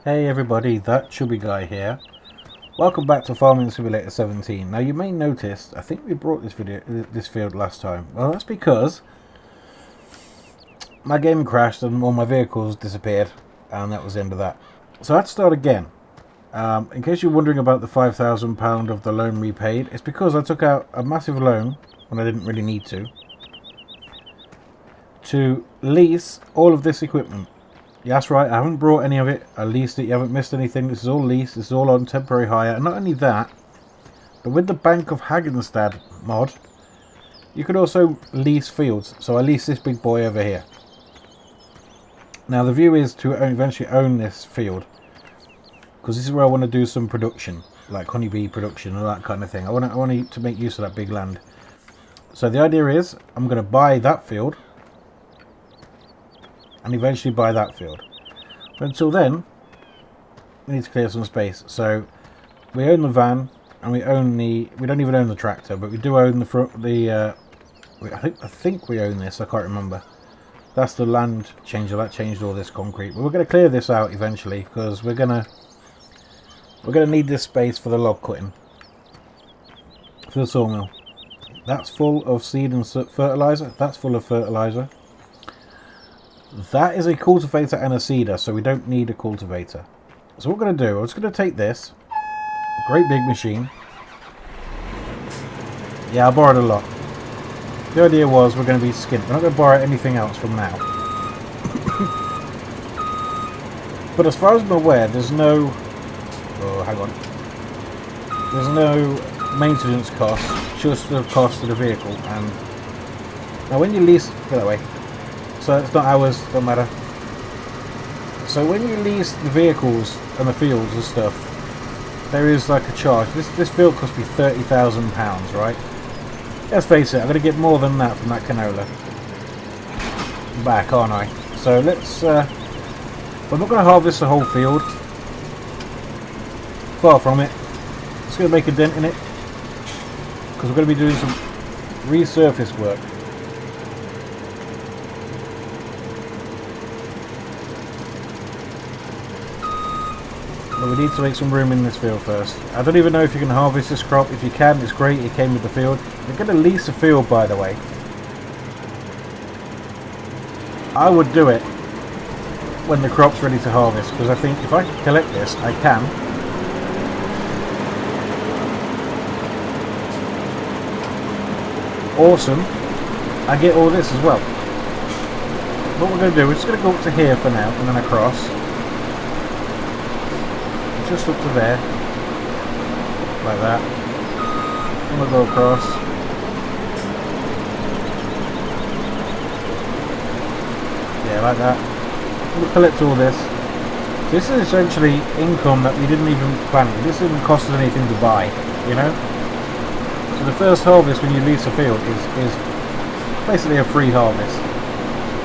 Hey everybody, that chubby guy here. Welcome back to Farming Simulator 17. Now you may notice, I think we brought this field last time. Well, that's because my game crashed and all my vehicles disappeared, and that was the end of that. So I had to start again. In case you're wondering about the £5,000 of the loan repaid, it's because I took out a massive loan when I didn't really need to lease all of this equipment. Yeah, that's right, I haven't brought any of it. I leased it, you haven't missed anything. This is all leased, this is all on temporary hire. And not only that, but with the Bank of Hagenstedt mod, you could also lease fields. So I lease this big boy over here. Now the view is to eventually own this field, because this is where I want to do some production, like honeybee production and that kind of thing. I want to make use of that big land. So the idea is, I'm going to buy that field, and eventually buy that field. But until then, we need to clear some space. So we own the van, and we don't even own the tractor, but we do own I think we own this. I can't remember. That's the land changer that changed all this concrete. But we're going to clear this out eventually, because we're gonna need this space for the log cutting, for the sawmill. That's full of seed and fertilizer. That's full of fertilizer. That is a cultivator and a seeder, so we don't need a cultivator. So what we're going to do, I'm just going to take this great big machine. Yeah, I borrowed a lot. The idea was we're going to be skint. We're not going to borrow anything else from now. But as far as I'm aware, there's no... Oh, hang on. There's no maintenance cost, just the cost of the vehicle. And now when you lease... Get that way. So it's not ours, don't matter. So when you lease the vehicles and the fields and stuff, there is like a charge. This field cost me £30,000, right? Let's face it, I'm going to get more than that from that canola back, aren't I? So let's... I'm not going to harvest the whole field. Far from it. Just going to make a dent in it, because we're going to be doing some resurface work. But we need to make some room in this field first. I don't even know if you can harvest this crop. If you can, it's great. It came with the field. We're going to lease a field, by the way. I would do it when the crop's ready to harvest, because I think if I can collect this, I can. Awesome. I get all this as well. What we're going to do, we're just going to go up to here for now, and then across. Just up to there, like that. And we'll go across. Yeah, like that. We'll collect all this. This is essentially income that we didn't even plan. This didn't cost us anything to buy, you know? So the first harvest when you lease a field is basically a free harvest.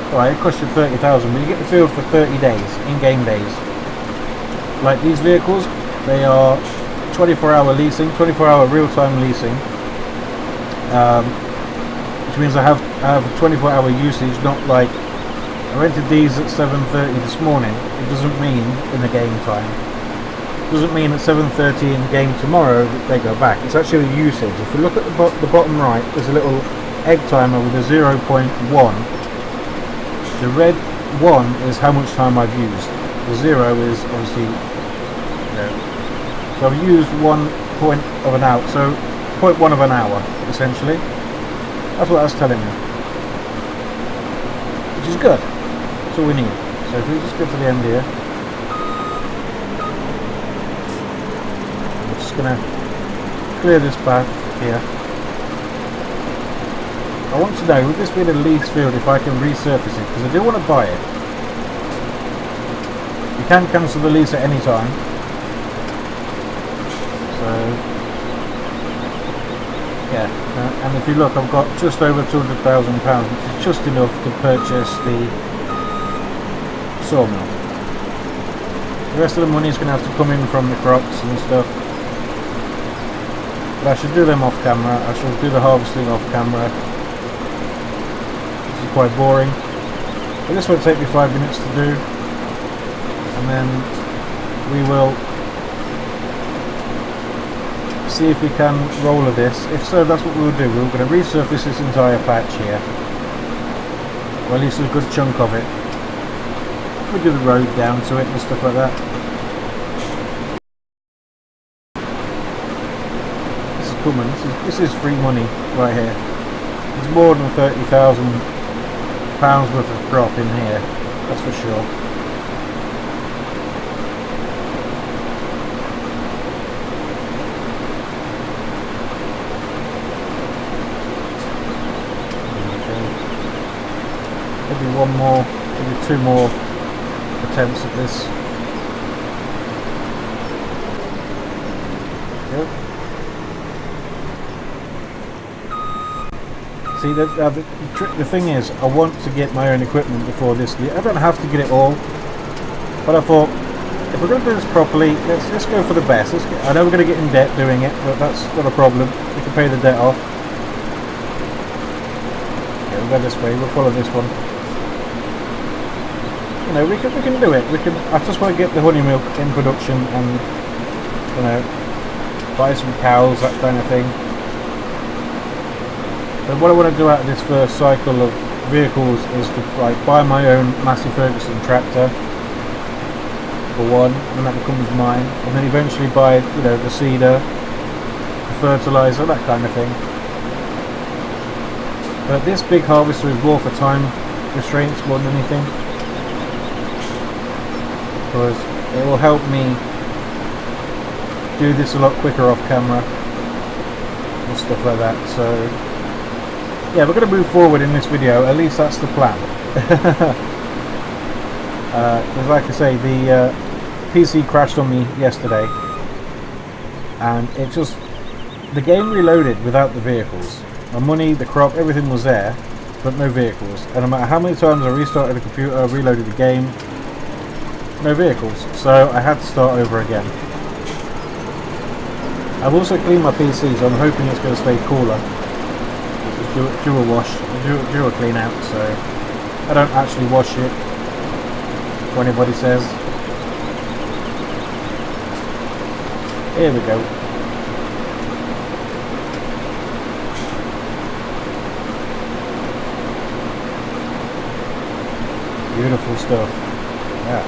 Alright, it costs you 30,000, but you get the field for 30 days, in-game days. Like these vehicles, they are 24-hour leasing, 24-hour real-time leasing, which means I have 24-hour usage. Not like I rented these at 7:30 this morning. It doesn't mean in the game time. It doesn't mean at 7:30 in the game tomorrow that they go back. It's actually the usage. If you look at the bottom right, there's a little egg timer with a 0.1. The red 1 is how much time I've used. The 0 is obviously, you know, so I've used 1 point of an hour, so 0.1 of an hour, essentially. That's what that's telling me. Which is good. That's all we need. So if we just go to the end here, I'm just going to clear this path here. I want to know, with this being a lease field, if I can resurface it, because I do want to buy it. You can cancel the lease at any time. So, yeah. And if you look, I've got just over £200,000, which is just enough to purchase the sawmill. The rest of the money is going to have to come in from the crops and stuff. But I should do them off camera. I shall do the harvesting off camera. This is quite boring. But this won't take me 5 minutes to do. And then we will see if we can roller this. If so, that's what we'll do. We're going to resurface this entire patch here, or at least a good chunk of it. We'll do the road down to it and stuff like that. This is coming. This is free money right here. There's more than £30,000 worth of crop in here, that's for sure. Maybe one more, maybe two more attempts at this. Yep. See, the thing is, I want to get my own equipment before this. I don't have to get it all, but I thought, if we're going to do this properly, let's go for the best. I know we're going to get in debt doing it, but that's not a problem. We can pay the debt off. Yeah, we'll go this way. We'll follow this one. You know, we can do it. I just want to get the honey milk in production and, you know, buy some cows, that kind of thing. But what I want to do out of this first cycle of vehicles is to buy my own Massey Ferguson tractor for one, and that becomes mine, and then eventually buy, you know, the seeder, the fertilizer, that kind of thing. But this big harvester is more for time restraints more than anything, because it will help me do this a lot quicker off camera and stuff like that. So yeah, we're going to move forward in this video, at least that's the plan. Because like I say, the PC crashed on me yesterday, and it just, the game reloaded without the vehicles. My money, the crop, everything was there, but no vehicles. And no matter how many times I restarted the computer, reloaded the game, no vehicles. So I had to start over again. I've also cleaned my PC, so I'm hoping it's going to stay cooler. Do a wash, do a clean out, so I don't actually wash it, if anybody says. Here we go. Beautiful stuff. Yeah.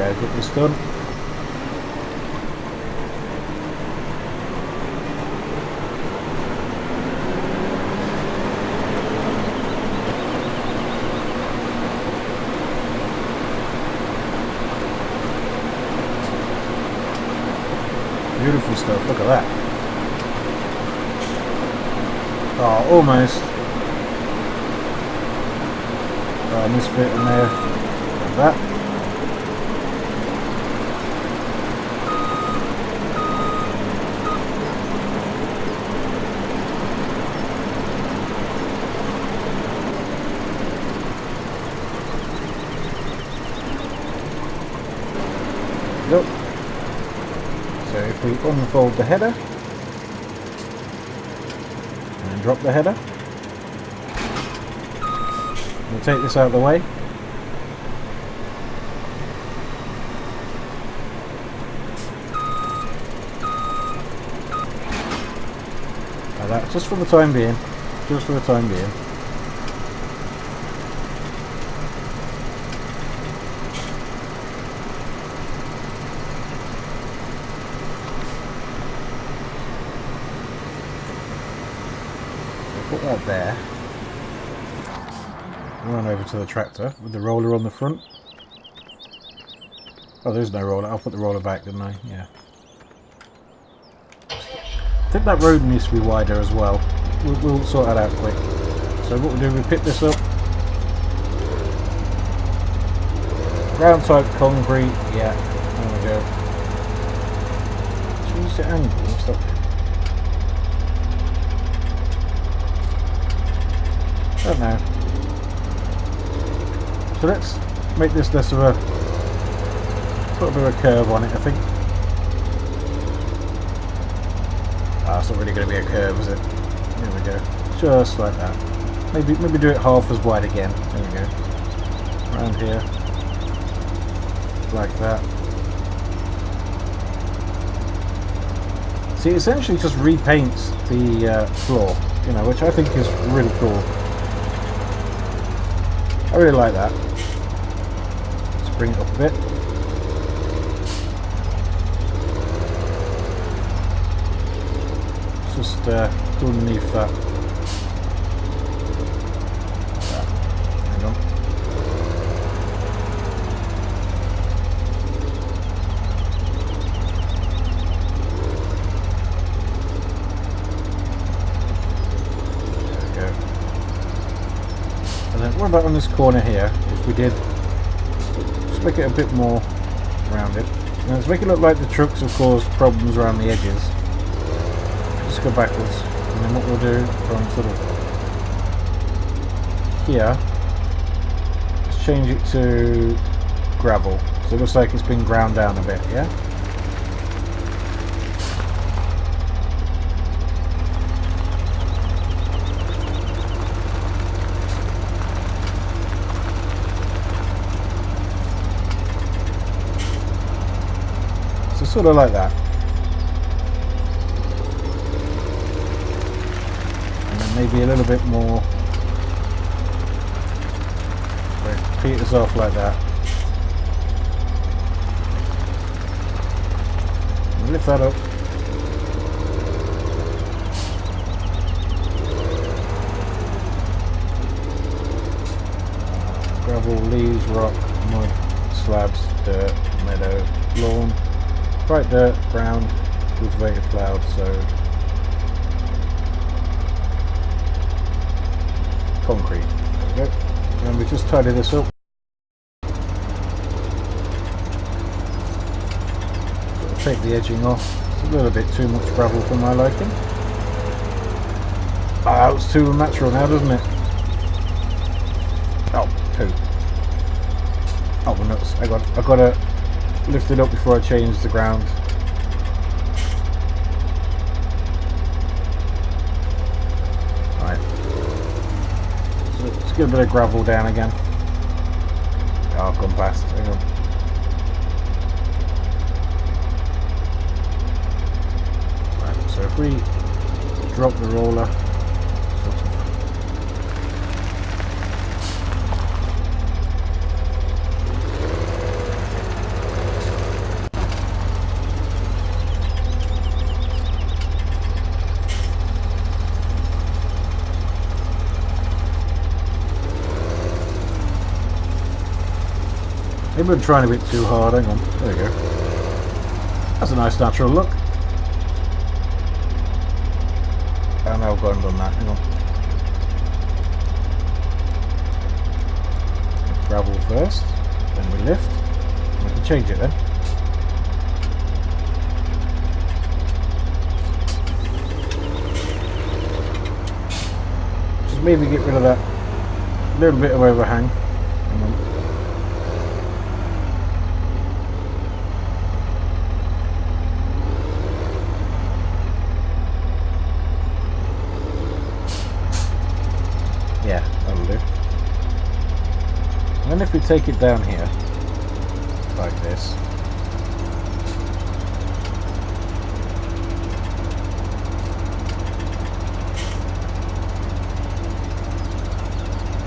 Get this done. Beautiful stuff, look at that. Oh, almost. Oh, I missed a bit in there. Like that. Yep. So if we unfold the header and drop the header, we'll take this out of the way. Like that, just for the time being. Just for the time being. Put that there. Run over to the tractor with the roller on the front. Oh, there's no roller. I'll put the roller back, didn't I? Yeah. I think that road needs to be wider as well. We'll sort that out quick. So what we do, we pick this up. Ground type concrete, yeah. go. Change the angle. What's that do? Don't know. So let's make this less of a, put a bit of a curve on it, I think. Ah, it's not really going to be a curve, is it? There we go. Just like that. Maybe do it half as wide again. There we go. Around here. Like that. See, it essentially just repaints the floor, you know, which I think is really cool. I really like that. Let's bring it up a bit. Just underneath that. Hang on. There we go. And then what about on this corner here? If we did, just make it a bit more rounded. Now let's make it look like the trucks have caused problems around the edges. Just go backwards, and then what we'll do from sort of here, let's change it to gravel, so it looks like it's been ground down a bit, yeah? So sort of like that. Maybe a little bit more where it peters off like that. And lift that up. Gravel, leaves, rock, mud, slabs, dirt, meadow, lawn, bright dirt, ground, cultivated cloud, sowed. Concrete. There we go. And we just tidy this up. Sort of take the edging off. It's a little bit too much gravel for my liking. Ah, it's too natural now, doesn't it? Oh, poo. Oh, the nuts. I've got to lift it up before I change the ground. Let's get a bit of gravel down again. Oh, I'll come past. Hang on. Right, so if we drop the roller, sort of. Maybe I'm trying a bit too hard. Hang on. There we go. That's a nice natural look. And I've gone and done that. Hang on. Gravel first, then we lift. And we can change it then. Just maybe get rid of that little bit of overhang. Hang on. Yeah, that'll do. And then if we take it down here, like this,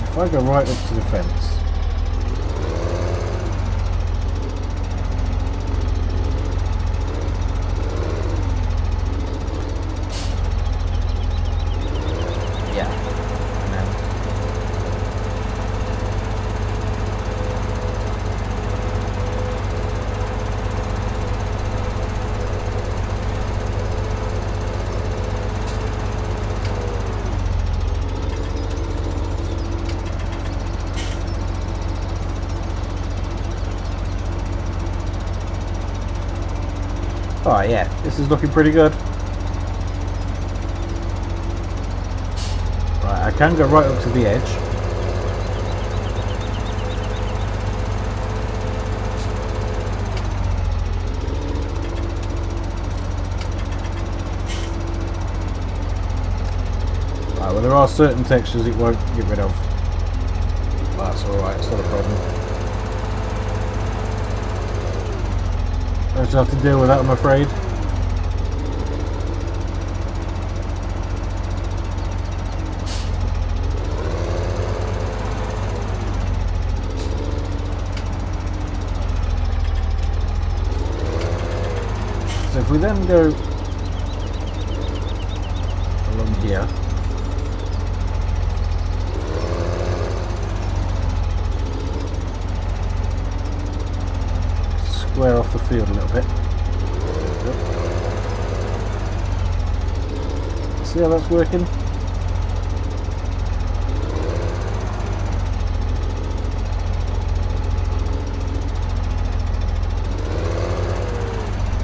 if I go right up to the fence, Oh yeah, this is looking pretty good. Right, I can go right up to the edge. Right, well there are certain textures it won't get rid of. That's alright, it's not a problem. I just have to deal with that, I'm afraid. So if we then go along here, square off the field a little bit. See how that's working?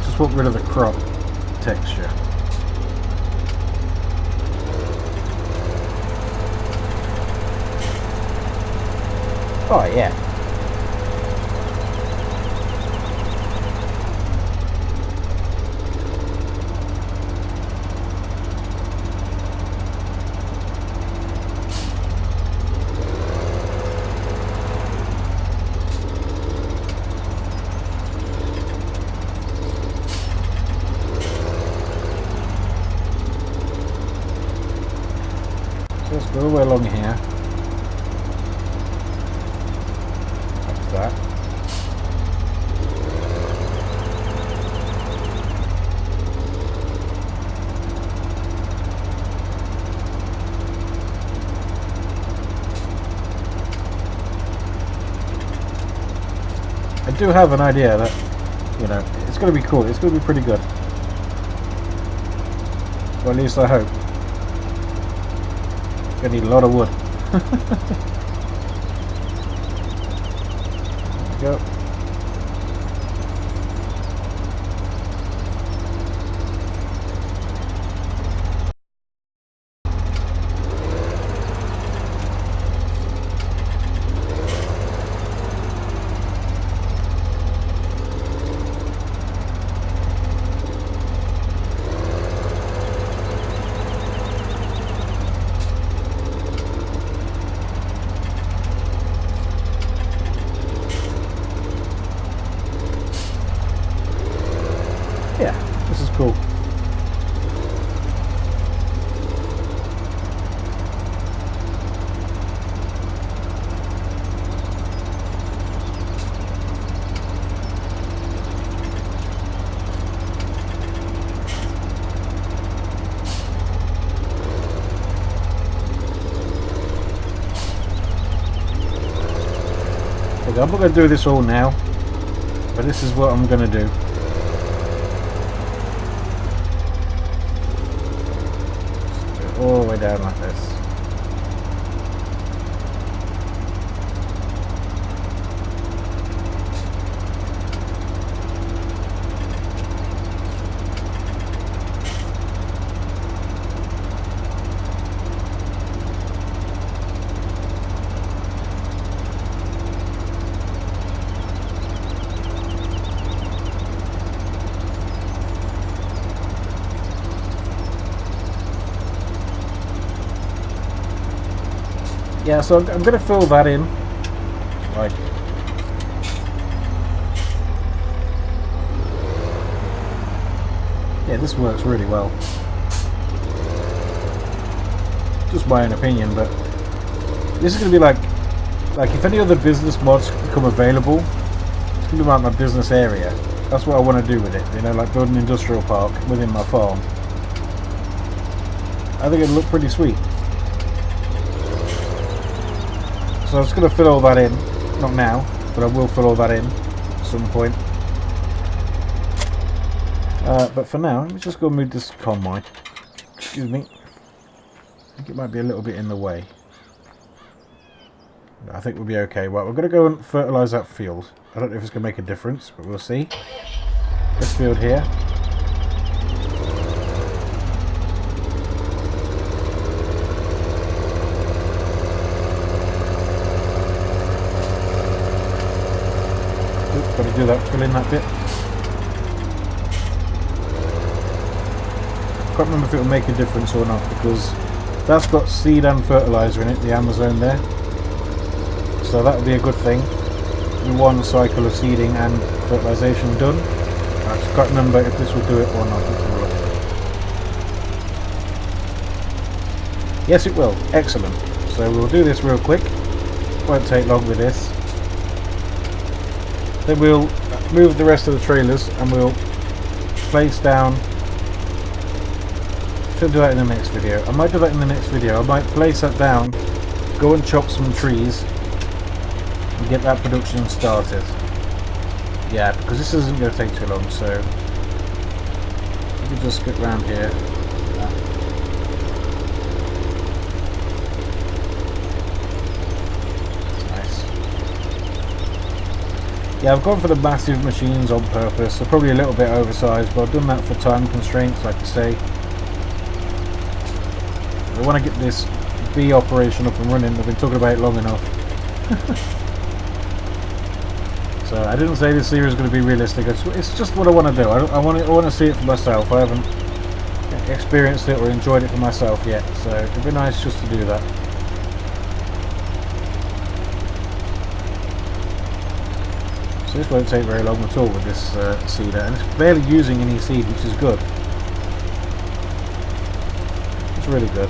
Just want rid of the crop texture. Oh yeah. Let's go all the way along here. Like that. I do have an idea that, you know, it's going to be cool. It's going to be pretty good. Or at least I hope. Gonna need a lot of wood. There we go. Yeah, this is cool. Okay, I'm not going to do this all now, but this is what I'm going to do. All the way down like this. Yeah, so I'm going to fill that in. Right. Yeah, this works really well. Just my own opinion, but this is going to be like if any other business mods become available, it's going to be like my business area. That's what I want to do with it. You know, like build an industrial park within my farm. I think it'll look pretty sweet. So I'm just going to fill all that in. Not now, but I will fill all that in at some point. But for now, let me just go move this combine. Excuse me. I think it might be a little bit in the way. I think we'll be okay. Right, we're going to go and fertilise that field. I don't know if it's going to make a difference, but we'll see. This field here. Got to do that, fill in that bit. Can't remember if it will make a difference or not, because that's got seed and fertilizer in it, the Amazon there. So that would be a good thing. One cycle of seeding and fertilization done. I just can't remember if this will do it or not. Let's have a look. Yes, it will. Excellent. So we'll do this real quick. Won't take long with this. Then we'll move the rest of the trailers and we'll place down. Should do that in the next video. I might do that in the next video. I might place that down, go and chop some trees, and get that production started. Yeah, because this isn't going to take too long, so we can just get round here. Nice. Yeah, I've gone for the massive machines on purpose. They're probably a little bit oversized, but I've done that for time constraints, like I say. I want to get this bee operation up and running. I've been talking about it long enough. So I didn't say this series is going to be realistic. It's just what I want to do. I want to see it for myself. I haven't experienced it or enjoyed it for myself yet. So it'd be nice just to do that. So this won't take very long at all with this seeder, and it's barely using any seed, which is good. It's really good.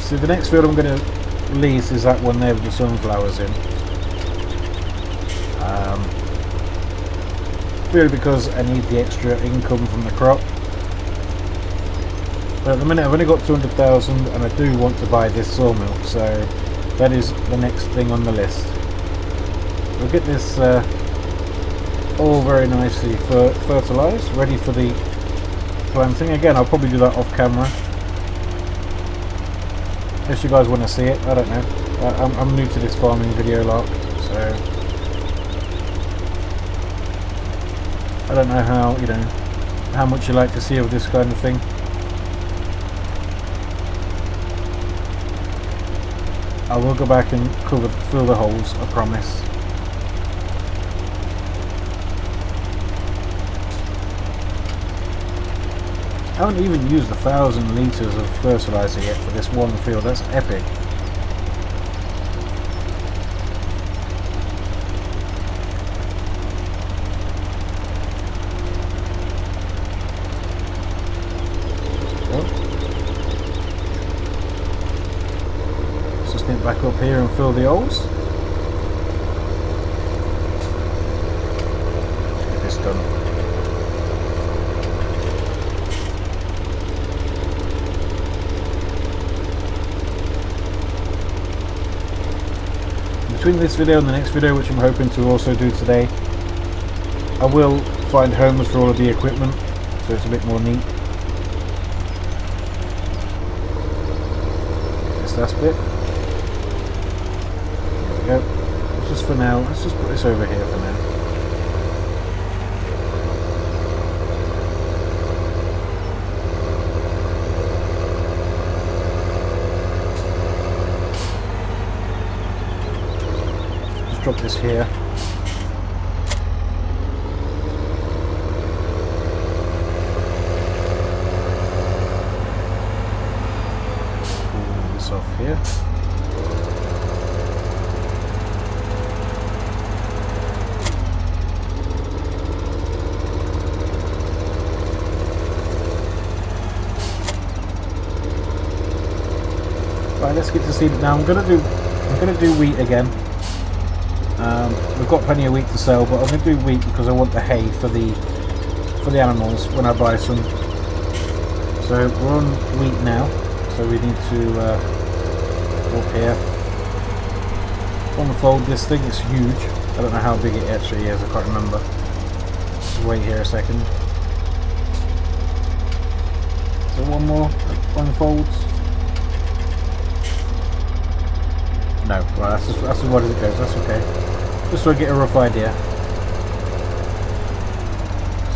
So the next field I'm going to lease is that one there with the sunflowers in. Purely because I need the extra income from the crop. But at the minute I've only got 200,000 and I do want to buy this sawmill, so that is the next thing on the list. We'll get this all very nicely fertilised, ready for the planting. Again, I'll probably do that off camera. If you guys want to see it, I don't know. I'm new to this farming video lark, so I don't know how, you know, how much you like to see of this kind of thing. I will go back and fill the holes, I promise. I haven't even used 1,000 litres of fertiliser yet for this one field. That's epic. Let's just get back up here and fill the holes. Let's get this done. Between this video and the next video, which I'm hoping to also do today, I will find homes for all of the equipment, so it's a bit more neat. This last bit. There we go. Just for now, let's just put this over here for now. Drop this here. Pull this off here. Right, let's get to seed it now. I'm gonna do wheat again. We've got plenty of wheat to sell, but I'm going to do wheat because I want the hay for the animals when I buy some. So we're on wheat now, so we need to go up here, unfold this thing. It's huge. I don't know how big it actually is, I can't remember. Just wait here a second. So one more unfolds. No, right, that's as wide as it goes, that's okay. just so I get a rough idea.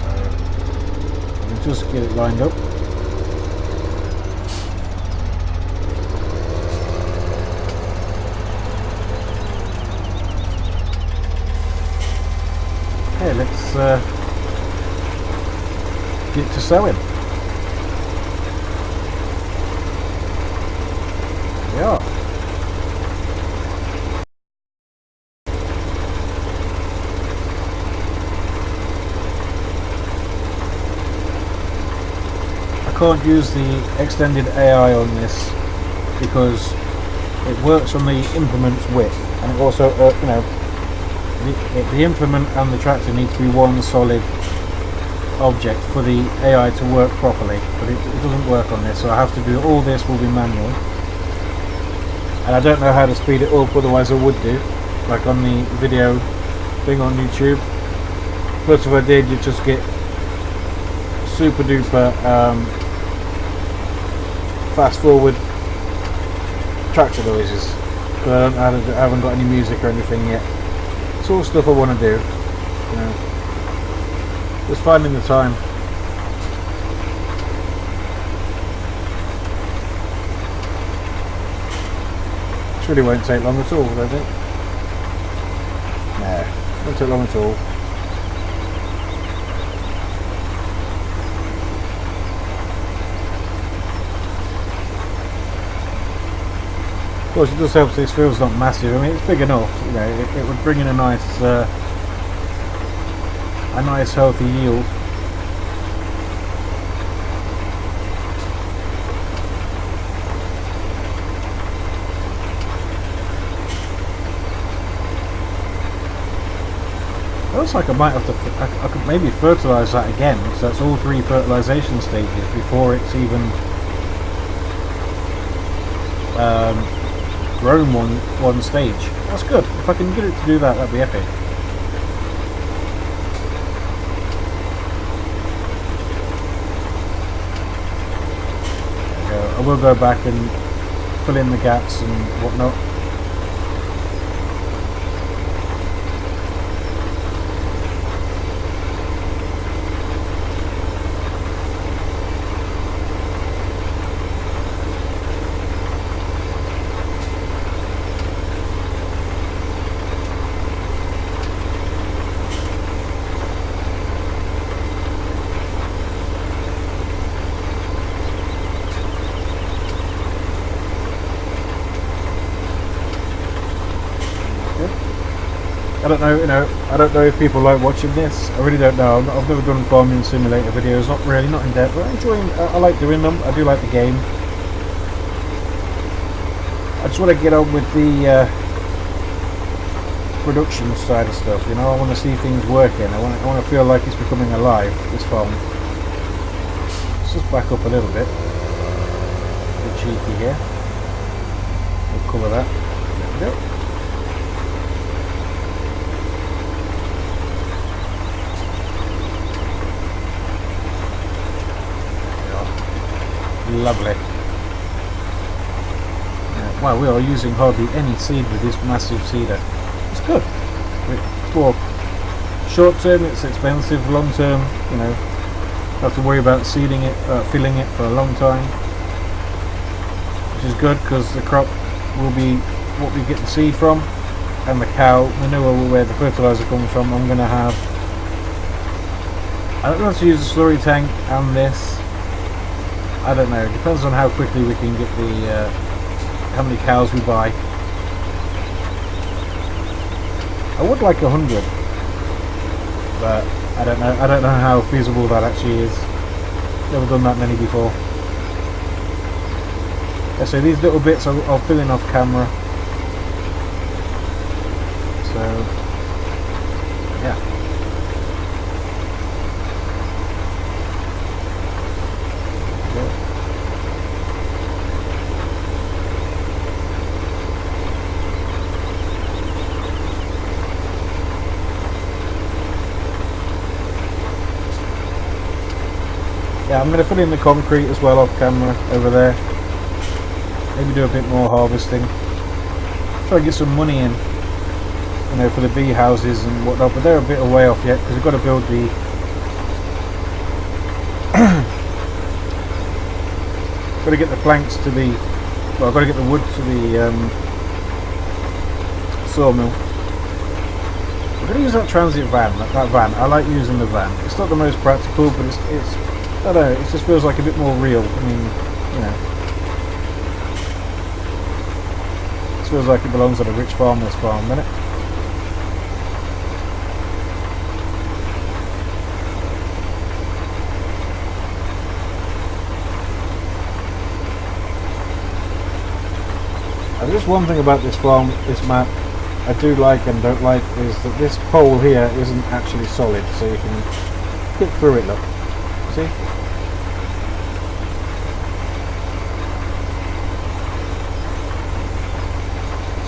So we'll just get it lined up. Okay, let's get to sewing. We are. I can't use the extended AI on this because it works on the implement's width, and it also, you know, the implement and the tractor need to be one solid object for the AI to work properly, but it doesn't work on this, so I have to do all this will be manual, and I don't know how to speed it up, otherwise I would do, like on the video thing on YouTube. Plus if I did, you'd just get super duper fast forward tractor noises, but I haven't got any music or anything yet. It's all stuff I want to do, you know, just finding the time. It really won't take long at all, I don't think. No, won't take long at all. Of course, it just helps this field's not massive. I mean, it's big enough, you know, it would bring in a nice healthy yield. It looks like I might have to, I could maybe fertilise that again, because that's all 3 fertilisation stages before it's even grown one stage. That's good. If I can get it to do that, that'd be epic. There we go. I will go back and fill in the gaps and whatnot. I don't know, you know, I don't know if people like watching this. I really don't know. I've never done farming simulator videos, not in depth, but I like doing them. I do like the game. I just want to get on with the production side of stuff, you know. I want to see things working. I want to feel like it's becoming alive, this farm. Let's just back up a little bit. A bit cheeky here. We'll cover that. There we go. Lovely. Wow, we are using hardly any seed with this massive seeder. It's good. For short term it's expensive, long term, you know, have to worry about seeding it, filling it for a long time, which is good because the crop will be what we get the seed from, and the cow manure where the fertilizer comes from. I'm going to have, I don't know if to use a slurry tank and this. I don't know, it depends on how quickly we can get the, how many cows we buy. I would like 100, but I don't know how feasible that actually is. Never done that many before. Yeah, so these little bits I'll fill in off camera. So, yeah. Yeah, I'm going to fill in the concrete as well off camera over there. Maybe do a bit more harvesting. Try and get some money in. you know, for the bee houses and whatnot, but they're a bit away off yet because we've got to build the got to get the planks to the, well, I've got to get the wood to the sawmill. I'm going to use that transit van, that van. I like using the van. It's not the most practical, but it's I don't know, it just feels like a bit more real. I mean, you know, it feels like it belongs on a rich farmer's farm, doesn't it? And just one thing about this farm, this map, I do like and don't like, is that this pole here isn't actually solid, so you can get through it, look. See?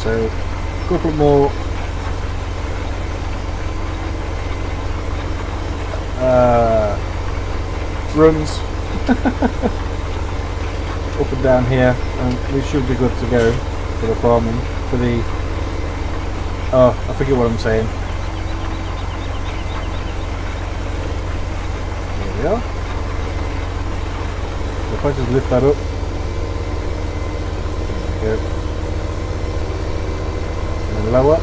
So, a couple more runs up and down here, and we should be good to go for the farming, for the, oh, I forget what I'm saying. Here we are. If I just lift that up, there we go. And then lower,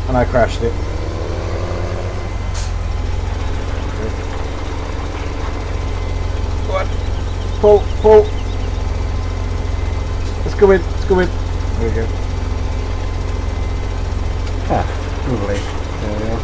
and I crashed it. Pull, pull. Let's go in, let's go in. There we go. Ah, lovely. There we are.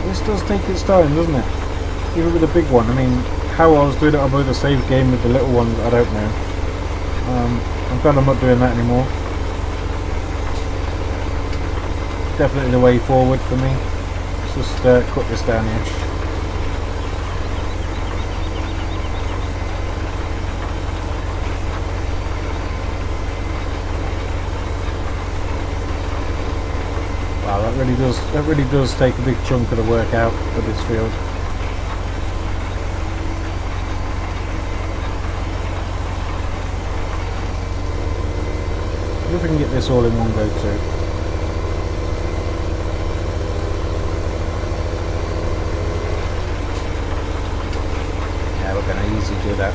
This does take its time, doesn't it? Even with the big one. I mean, how I was doing it on the save game with the little one, I don't know. I'm glad I'm not doing that anymore. Definitely the way forward for me. Let's just cut this down here. Wow, that really does take a big chunk of the work out of this field. I wonder if I can get this all in one go too. Yeah, we're going to easily do that.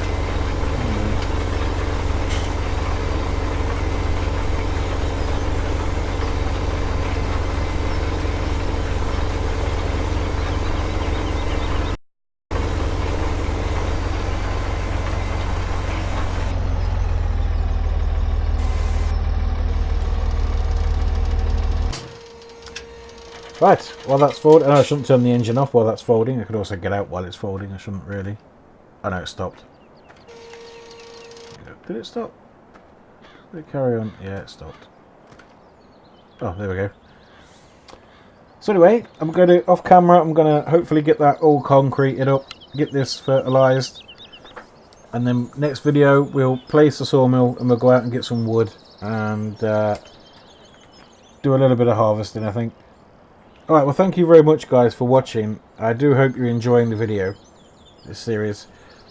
Right, while that's folding, I shouldn't turn the engine off while that's folding. I could also get out while it's folding. I shouldn't really. I know it stopped. Did it stop? Did it carry on? Yeah, it stopped. Oh, there we go. So anyway, I'm going to, off camera, I'm going to hopefully get that all concreted up, get this fertilised, and then next video we'll place the sawmill and we'll go out and get some wood and do a little bit of harvesting, I think. Alright, well thank you very much guys for watching. I do hope you're enjoying the video, this series.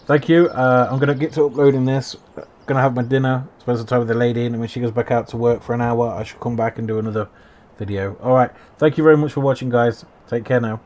Thank you. I'm going to get to uploading this. Going to have my dinner, spend some time with the lady, and when she goes back out to work for an hour, I should come back and do another video. Alright, thank you very much for watching guys. Take care now.